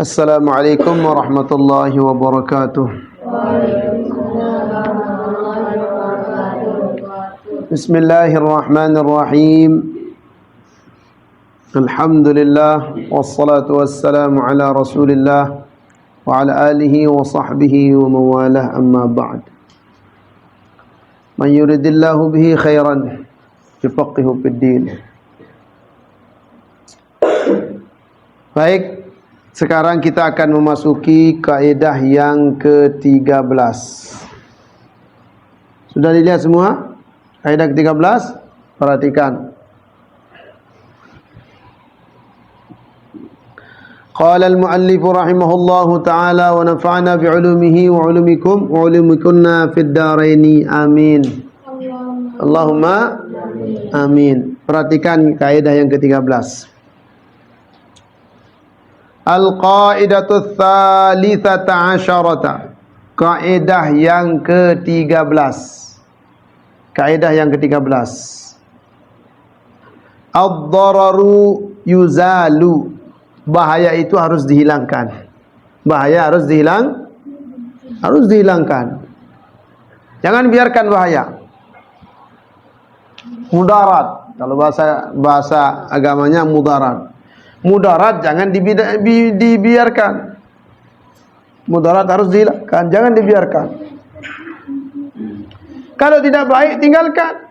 Assalamualaikum warahmatullahi wabarakatuh. Bismillahirrahmanirrahim. Alhamdulillah wassalatu wassalamu ala Rasulillah wa ala alihi wa sahbihi wa mawalah, amma ba'd. Man yuridillahu bihi khairan yufaqihu fid din. Baik, sekarang kita akan memasuki kaidah yang ke-13. Sudah dilihat semua? Kaidah ke-13? Perhatikan. Qala al-muallif rahimahullahu ta'ala wa nafa'na bi'ulumihi wa 'ulumikum wa 'ulumikunna fid dharaini. Amin. Allahumma amin. Perhatikan kaidah yang ke-13. Al-qaidatu tsalitsata asyarata. Kaidah yang ke-13. Kaidah yang ke-13. Ad-dararu yuzalu. Bahaya itu harus dihilangkan. Bahaya harus dihilangkan. Jangan biarkan bahaya. Mudarat. Kalau bahasa agamanya mudarat. Mudarat jangan dibiarkan. Mudarat harus dihilangkan, jangan dibiarkan. Kalau tidak baik, tinggalkan.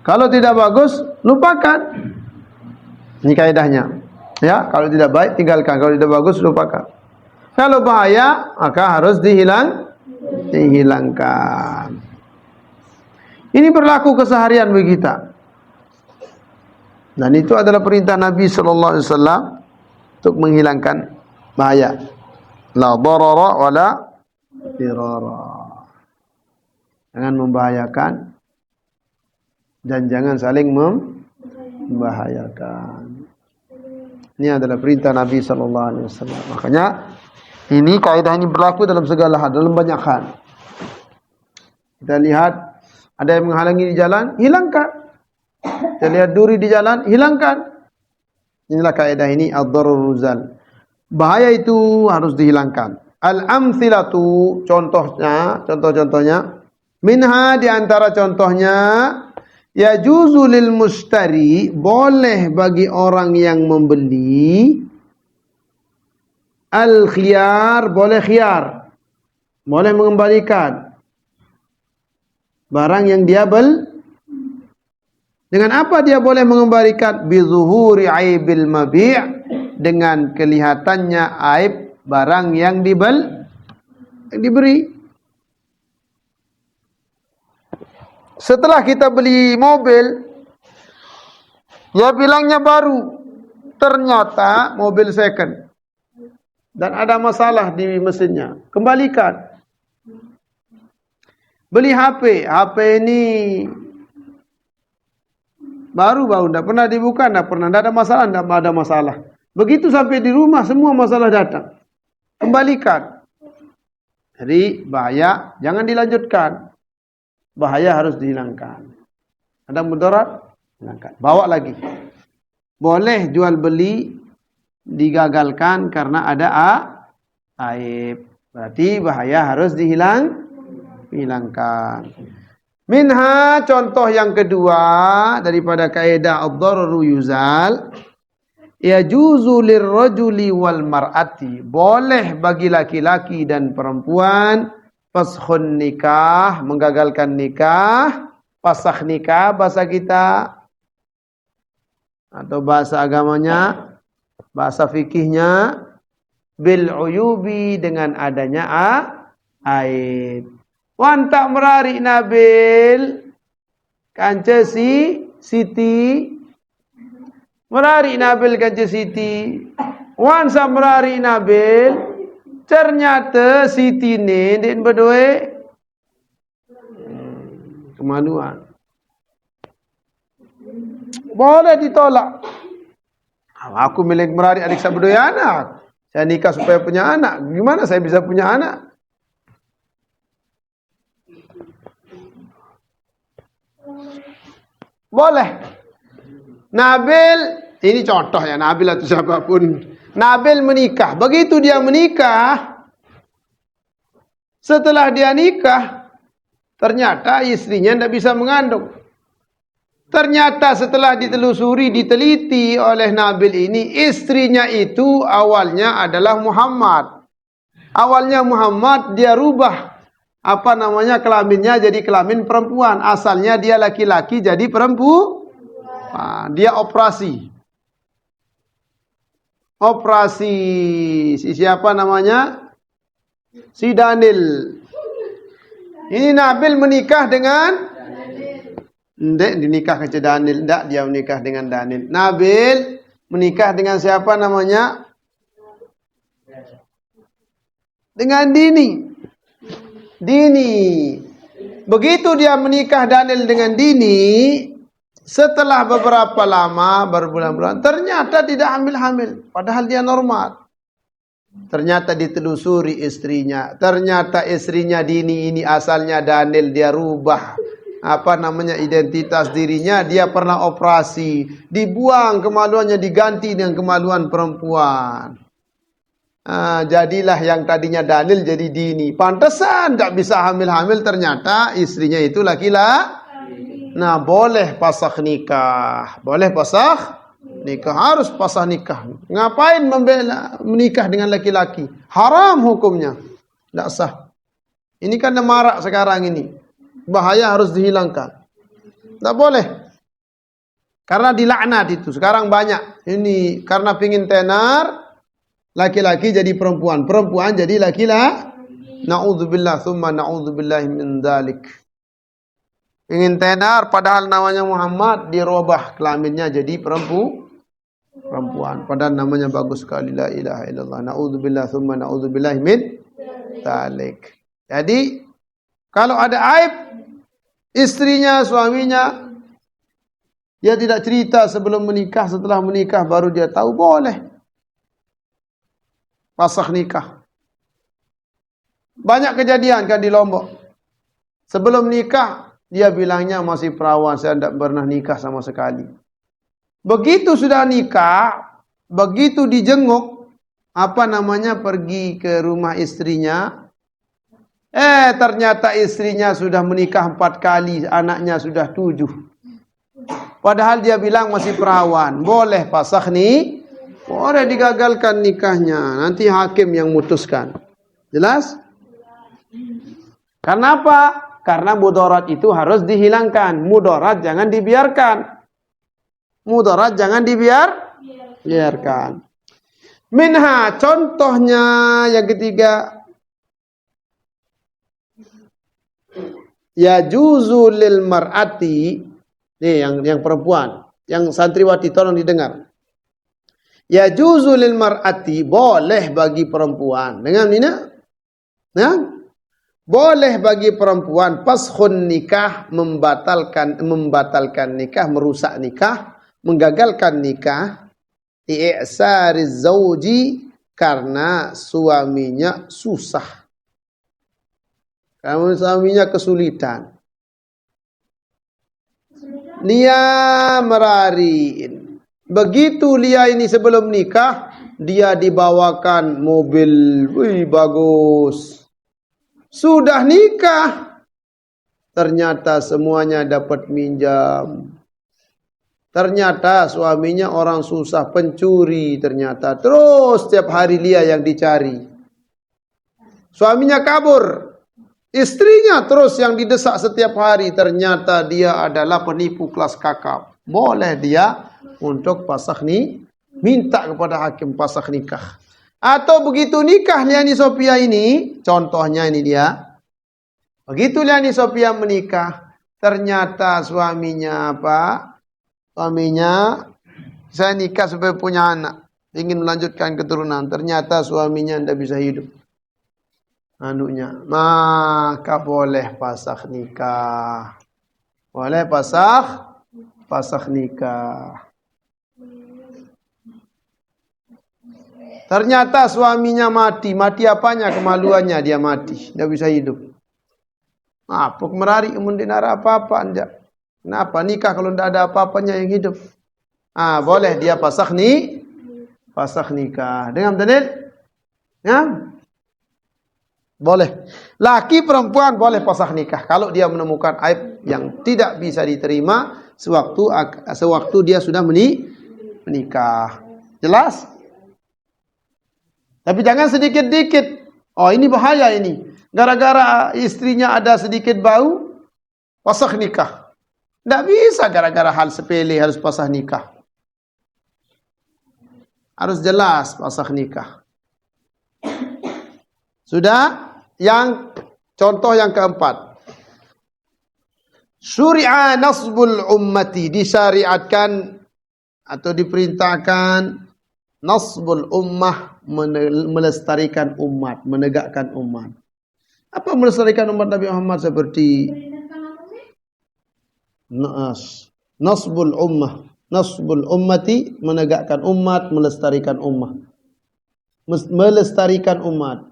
Kalau tidak bagus, lupakan. Ini kaidahnya. Ya, kalau tidak baik, tinggalkan. Kalau tidak bagus, lupakan. Kalau bahaya, maka harus dihilangkan. Ini berlaku keseharian bagi kita. Dan itu adalah perintah Nabi sallallahu alaihi wasallam untuk menghilangkan bahaya. La darara wa la dirara. Jangan membahayakan dan jangan saling membahayakan. Ini adalah perintah Nabi sallallahu alaihi wasallam. Makanya ini kaidah ini berlaku dalam segala hal, dalam banyak hal. Kita lihat ada yang menghalangi di jalan, hilangkan. Kita lihat duri di jalan, hilangkan. Inilah kaidah ini, ad-dararul zal. Bahaya itu harus dihilangkan. Al-amthilatu, contoh-contohnya. Minha, di antara contohnya, yajuzu lil mustari, boleh bagi orang yang membeli, al-khiyar, boleh khiyar. Boleh mengembalikan barang yang dia beli. Dengan apa dia boleh mengembalikan? Bizuhuri aibil mabi', dengan kelihatannya aib barang yang diberi. Setelah kita beli mobil, ya bilangnya baru, ternyata mobil second dan ada masalah di mesinnya, kembalikan. Beli HP ini baru, tidak pernah dibuka, tidak ada masalah. Begitu sampai di rumah, semua masalah datang. Kembalikan. Jadi bahaya, jangan dilanjutkan. Bahaya harus dihilangkan. Ada mudarat, hilangkan. Bawa lagi. Boleh jual beli digagalkan karena ada aib. Berarti bahaya harus dihilangkan. Minha, contoh yang kedua daripada kaidah ad-dararu yuzal, yajuzu lirrajuli wal mar'ati, boleh bagi laki-laki dan perempuan, faskhun nikah, menggagalkan nikah, fasakh nikah bahasa kita, atau bahasa agamanya, bahasa fikihnya, bil uyubi, dengan adanya aib. Wan tak merari Nabil kanca Siti, merari Nabil kanca Siti. Wan sa merari Nabil, ternyata Siti ni dia berdua kemaluan. Boleh ditolak. Aku milik merari adik saya berdua anak. Saya nikah supaya punya anak. Gimana saya bisa punya anak? Boleh. Nabil Ini contoh ya, Nabil atau siapapun. Nabil menikah. Begitu dia menikah, setelah dia nikah, ternyata istrinya tidak bisa mengandung. Ternyata setelah ditelusuri, diteliti oleh Nabil ini, istrinya itu awalnya adalah Muhammad. Awalnya Muhammad, dia rubah kelaminnya jadi kelamin perempuan. Asalnya dia laki-laki jadi perempuan. Dia operasi. Siapa namanya? Si Daniel. Ini Nabil menikah dengan dinikah ke Daniel. Tidak, dia menikah dengan Daniel. Nabil menikah dengan siapa namanya? Dengan Dini. Begitu dia menikah Daniel dengan Dini, setelah beberapa lama, berbulan-bulan, ternyata tidak hamil-hamil. Padahal dia normal. Ternyata ditelusuri istrinya. Ternyata istrinya Dini ini asalnya Daniel, dia rubah identitas dirinya. Dia pernah operasi, dibuang kemaluannya, diganti dengan kemaluan perempuan. Jadilah yang tadinya Daniel jadi Dini. Pantesan tak bisa hamil-hamil, ternyata istrinya itu laki-laki. Nah, boleh pasakh nikah. Boleh pasakh nikah, harus pasakh nikah. Ngapain menikah dengan laki-laki? Haram hukumnya. Tidak sah. Ini kan marak sekarang ini. Bahaya, harus dihilangkan. Tidak boleh. Karena dilaknat itu. Sekarang banyak. Ini karena pingin tenar, laki-laki jadi perempuan, perempuan jadi laki-laki. Na'udzubillah thumma na'udzubillahi min dzalik. Ingin tenar padahal namanya Muhammad, dirubah kelaminnya jadi perempuan. Padahal namanya bagus sekali, la ilaha illallah. Na'udzubillah thumma na'udzubillahi min dzalik. Jadi kalau ada aib istrinya, suaminya, dia tidak cerita sebelum menikah, setelah menikah baru dia tahu, boleh pasakh nikah. Banyak kejadian kan di Lombok. Sebelum nikah, dia bilangnya masih perawan, saya tidak pernah nikah sama sekali. Begitu sudah nikah, begitu dijenguk, pergi ke rumah istrinya, ternyata istrinya sudah menikah 4 kali, anaknya sudah 7. Padahal dia bilang masih perawan. Boleh pasakh nih. Boleh digagalkan nikahnya. Nanti hakim yang memutuskan. Jelas? Karena apa? Karena mudarat itu harus dihilangkan. Mudarat jangan dibiarkan. Mudarat jangan dibiarkan. Minha, contohnya yang ketiga. Ya juzu lil mar'ati. Nih yang perempuan. Yang santriwati, tolong didengar. Ya juzu lil mar'ati, boleh bagi perempuan. Dengan ini? Ya? Boleh bagi perempuan paskhun nikah, membatalkan nikah, merusak nikah, menggagalkan nikah, i'sariz zauji, karena suaminya susah. Karena suaminya kesulitan. Dia merarin. Begitu Lia ini sebelum nikah, dia dibawakan mobil, wih bagus. Sudah nikah, ternyata semuanya dapat minjam. Ternyata suaminya orang susah, pencuri ternyata. Terus setiap hari Lia yang dicari. Suaminya kabur. Istrinya terus yang didesak setiap hari. Ternyata dia adalah penipu kelas kakap. Boleh dia untuk pasakh nih, minta kepada hakim pasakh nikah. Atau begitu nikah Liani Sophia ini, contohnya ini dia. Begitu Liani Sophia menikah, ternyata suaminya Suaminya, saya nikah supaya punya anak, ingin melanjutkan keturunan. Ternyata suaminya tidak bisa hidup. Maka boleh pasakh nikah. Boleh pasakh nikah. Ternyata suaminya mati. Mati apanya? Kemaluannya dia mati. Tidak bisa hidup. Apa merari kemudian ada apa-apa? Kenapa nikah kalau tidak ada apa-apanya yang hidup? Boleh dia fasakh nikah. Dengan dalil? Ya? Boleh. Laki perempuan boleh fasakh nikah kalau dia menemukan aib yang tidak bisa diterima sewaktu dia sudah menikah. Jelas? Tapi jangan sedikit-dikit. Oh, ini bahaya ini. Gara-gara istrinya ada sedikit bau, fasakh nikah. Tidak bisa gara-gara hal sepele harus fasakh nikah. Harus jelas fasakh nikah. Sudah? Contoh yang keempat. Syuri'a nasbul ummati, disyariatkan atau diperintahkan nasbul ummah, melestarikan umat, menegakkan umat. Apa melestarikan umat Nabi Muhammad? Seperti nasbul ummah, nasbul ummati, menegakkan umat, melestarikan umat. Melestarikan umat.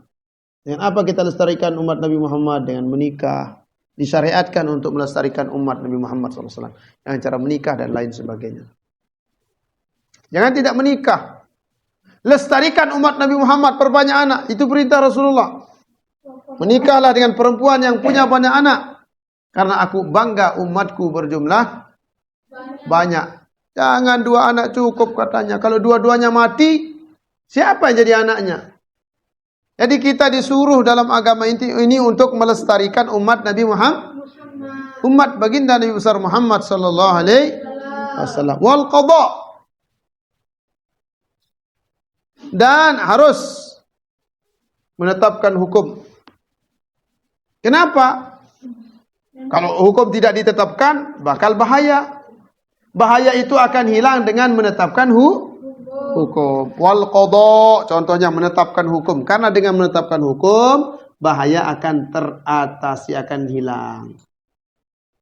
Dengan apa kita lestarikan umat Nabi Muhammad? Dengan menikah. Disyariatkan untuk melestarikan umat Nabi Muhammad SAW. Dengan cara menikah dan lain sebagainya. Jangan tidak menikah. Lestarikan umat Nabi Muhammad, perbanyak anak. Itu perintah Rasulullah. Menikahlah dengan perempuan yang punya banyak anak. Karena aku bangga umatku berjumlah banyak. Jangan 2 anak cukup katanya. Kalau dua-duanya mati, siapa yang jadi anaknya? Jadi kita disuruh dalam agama ini untuk melestarikan umat Nabi Muhammad, umat baginda Nabi besar Muhammad sallallahu alaihi wasallam. Wal qada, dan harus menetapkan hukum. Kenapa? Kalau hukum tidak ditetapkan bakal bahaya. Bahaya itu akan hilang dengan menetapkan hukum. Wal qada, contohnya menetapkan hukum. Karena dengan menetapkan hukum, bahaya akan teratasi, akan hilang.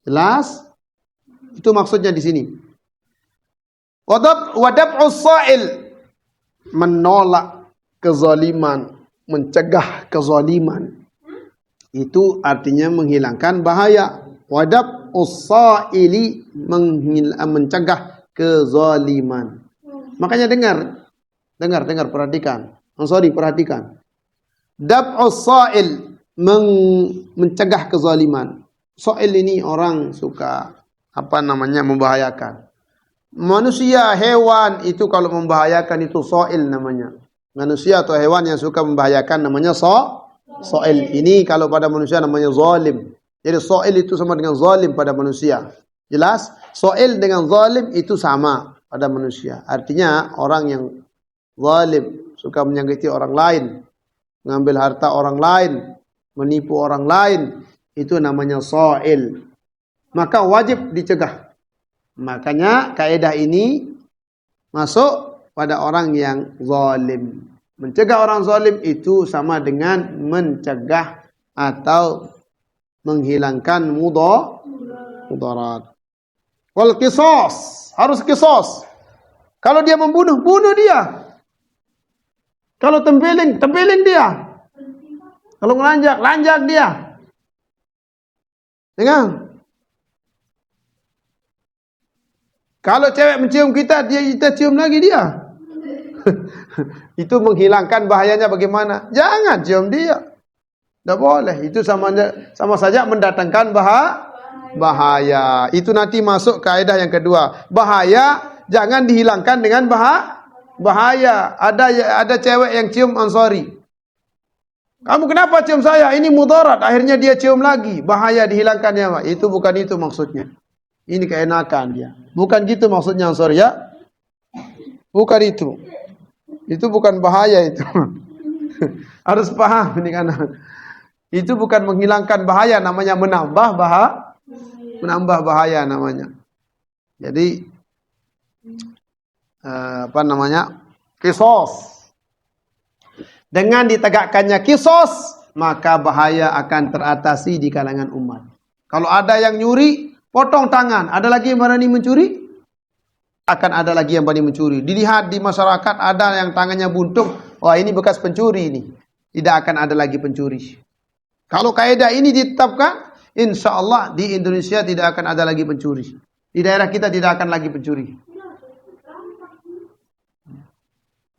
Jelas? Itu maksudnya di sini. Wadab'us sa'il, menolak kezaliman, mencegah kezaliman. Itu artinya menghilangkan bahaya. Wadab'us sa'ili, mencegah kezaliman. Makanya dengar, perhatikan. Perhatikan. Dab'us sa'il, mencegah kezaliman. Sa'il ini orang suka membahayakan. Manusia, hewan itu kalau membahayakan itu sa'il namanya. Manusia atau hewan yang suka membahayakan namanya sa'il. Ini kalau pada manusia namanya zalim. Jadi sa'il itu sama dengan zalim pada manusia. Jelas? Sa'il dengan zalim itu sama pada manusia. Artinya orang yang zalim, suka menyakiti orang lain, mengambil harta orang lain, menipu orang lain, itu namanya sa'il. Maka wajib dicegah. Makanya kaidah ini masuk pada orang yang zalim. Mencegah orang zalim itu sama dengan mencegah atau menghilangkan mudarat. Wal qisas, harus qisas. Kalau dia membunuh, bunuh dia. Kalau tempeling dia. Kalau lanjak dia. Dengar. Kalau cewek mencium kita cium lagi dia. Itu menghilangkan bahayanya bagaimana? Jangan cium dia. Tidak boleh. Itu sama saja mendatangkan bahaya. Itu nanti masuk kaidah yang kedua. Bahaya jangan dihilangkan dengan bahaya. Ada cewek yang cium Ansori. Kamu kenapa cium saya? Ini mudarat. Akhirnya dia cium lagi. Bahaya dihilangkannya. Itu bukan itu maksudnya. Ini keenakan dia. Bukan gitu maksudnya Ansori ya. Bukan itu. Itu bukan bahaya itu. Harus paham ini kan. Itu bukan menghilangkan bahaya, namanya menambah bahaya namanya. Jadi qisas. Dengan ditegakkannya qisas, maka bahaya akan teratasi di kalangan umat. Kalau ada yang nyuri, potong tangan. Ada lagi yang berani mencuri? Akan ada lagi yang berani mencuri. Dilihat di masyarakat ada yang tangannya buntung. Wah, ini bekas pencuri ini. Tidak akan ada lagi pencuri. Kalau kaidah ini ditetapkan, insya Allah di Indonesia tidak akan ada lagi pencuri. Di daerah kita tidak akan lagi pencuri.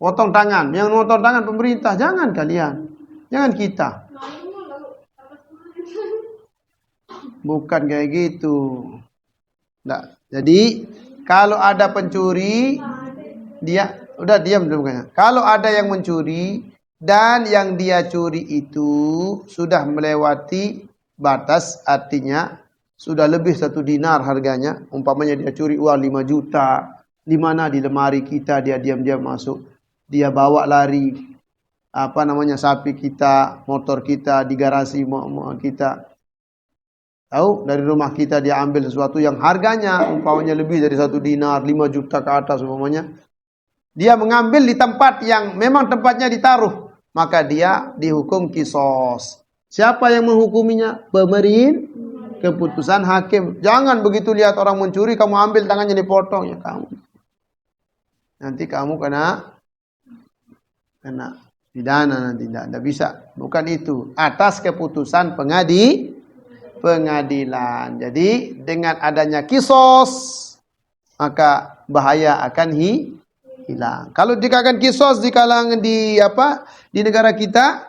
Potong tangan. Yang potong tangan pemerintah. Jangan kalian. Jangan kita. Bukan kayak gitu. Nggak. Jadi kalau ada pencuri, dia udah diam dulu kayaknya. Kalau ada yang mencuri dan yang dia curi itu sudah melewati batas, artinya sudah lebih 1 dinar harganya. Umpamanya dia curi uang 5 juta. Di mana di lemari kita dia diam-diam masuk. Dia bawa lari sapi kita, motor kita di garasi kita. Tahu, dari rumah kita dia ambil sesuatu yang harganya umpamanya lebih dari 1 dinar, 5 juta ke atas umpamanya. Dia mengambil di tempat yang memang tempatnya ditaruh, maka dia dihukum kisos. Siapa yang menghukuminya? Pemerintah, keputusan hakim. Jangan begitu lihat orang mencuri kamu ambil tangannya dipotong, ya kamu. Nanti kamu kena pidana nanti, tidak bisa. Bukan itu, atas keputusan pengadilan. Jadi dengan adanya kisos maka bahaya akan hilang. Kalau dikatakan kisos di kalangan di negara kita,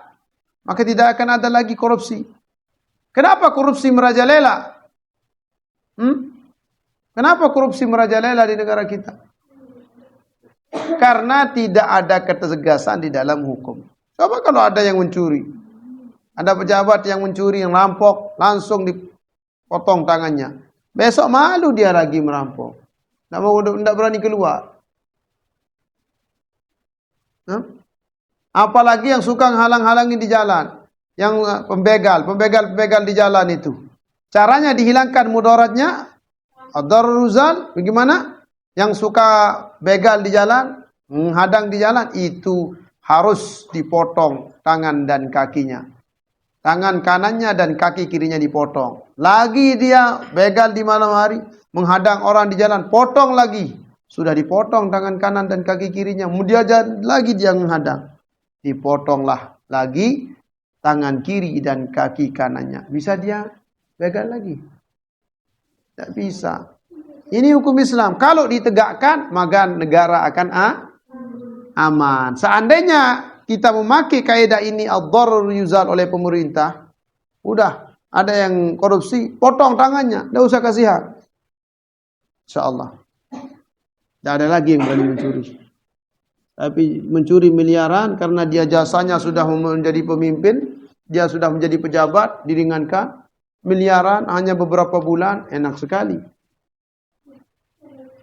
maka tidak akan ada lagi korupsi. Kenapa korupsi merajalela? Kenapa korupsi merajalela di negara kita? Karena tidak ada ketegasan di dalam hukum. Coba kalau ada yang mencuri, ada pejabat yang mencuri, yang rampok, langsung dipotong tangannya. Besok malu dia lagi merampok. Tidak berani keluar. Apalagi yang suka halang-halangi di jalan. Yang pembegal di jalan itu. Caranya dihilangkan mudaratnya. Ad-darruzal, bagaimana? Yang suka begal di jalan, menghadang di jalan, itu harus dipotong tangan dan kakinya. Tangan kanannya dan kaki kirinya dipotong. Lagi dia begal di malam hari, menghadang orang di jalan, potong lagi. Sudah dipotong tangan kanan dan kaki kirinya, kemudian lagi dia menghadang. Dipotonglah lagi tangan kiri dan kaki kanannya. Bisa dia begal lagi? Tidak bisa. Ini hukum Islam. Kalau ditegakkan, maka negara akan aman. Seandainya kita memakai kaidah ini ad-darur yuzal oleh pemerintah, udah ada yang korupsi, potong tangannya, tidak usah kasihan. Insyaallah. Tidak ada lagi yang berani mencuri. Tapi mencuri miliaran karena dia jasanya sudah menjadi pemimpin, dia sudah menjadi pejabat, diringankan. Miliaran hanya beberapa bulan, enak sekali.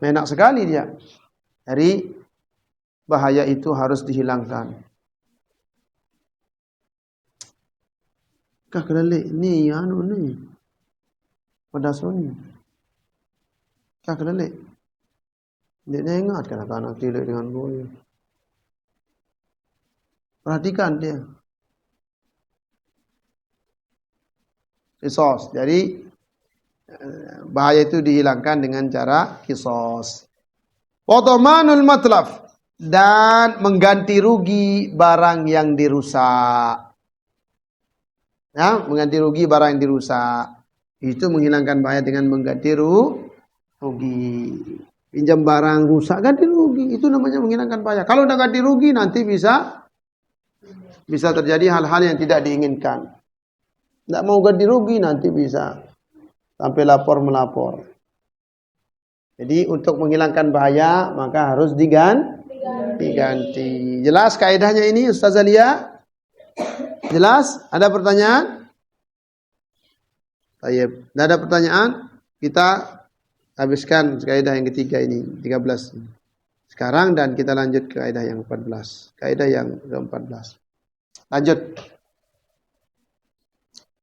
Enak sekali dia. Jadi bahaya itu harus dihilangkan. Kah kelalik ni ni. Pedas ni. Kah kelalik. Dia ingat kanak-kanak tilik dengan boy. Perhatikan dia. Kisos. Jadi bahaya itu dihilangkan dengan cara kisos. Potomanul matlaf, dan mengganti rugi barang yang dirusak. Ya, mengganti rugi barang yang dirusak. Itu menghilangkan bahaya dengan mengganti rugi. Pinjam barang rusak, ganti rugi. Itu namanya menghilangkan bahaya. Kalau tidak ganti rugi, nanti bisa terjadi hal-hal yang tidak diinginkan. Tidak mau ganti rugi, nanti bisa sampai melapor. Jadi untuk menghilangkan bahaya maka harus diganti. Jelas kaidahnya ini Ustazah Lia? Jelas? Ada pertanyaan? Baik. Tidak ada pertanyaan? Kita habiskan kaidah yang ketiga ini, 13. Sekarang dan kita lanjut ke kaidah yang 14. Kaidah yang ke-14. Lanjut.